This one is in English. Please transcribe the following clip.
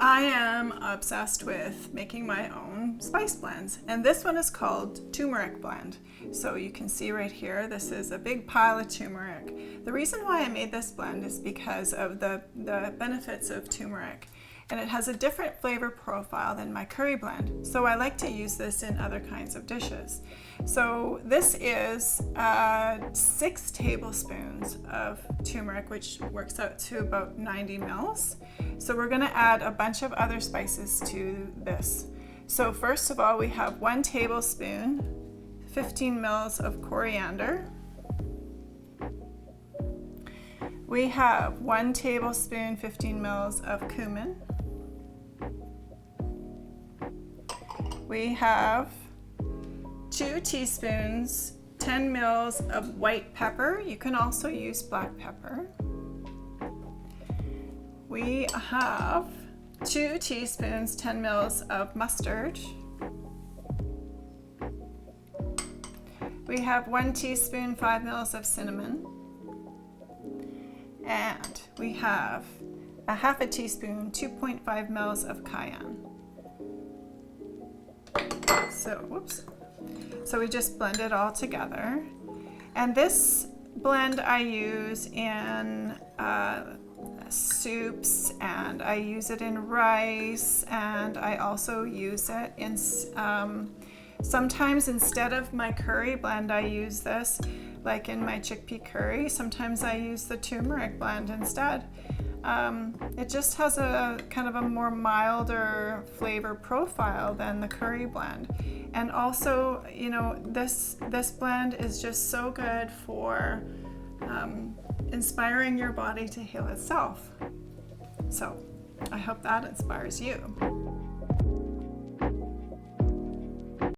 I am obsessed with making my own spice blends, and this one is called Turmeric Blend. So you can see right here, this is a big pile of turmeric. The reason why I made this blend is because of the benefits of turmeric, and it has a different flavor profile than my curry blend. So I like to use this in other kinds of dishes. So this is 6 tablespoons of turmeric, which works out to about 90 mils. So we're gonna add a bunch of other spices to this. So first of all, we have 1 tablespoon, 15 mils of coriander. We have 1 tablespoon, 15 mils of cumin. We have 2 teaspoons, 10 mils of white pepper. You can also use black pepper. We have 2 teaspoons, 10 mils of mustard. We have 1 teaspoon, 5 mils of cinnamon. And we have a half a teaspoon, 2.5 mils of cayenne. So we just blend it all together. And this blend I use in soups, and I use it in rice, and I also use it in sometimes instead of my curry blend, I use this like in my chickpea curry. Sometimes I use the turmeric blend instead. It just has a kind of a more milder flavor profile than the curry blend. And also, you know, this blend is just so good for inspiring your body to heal itself. So I hope that inspires you.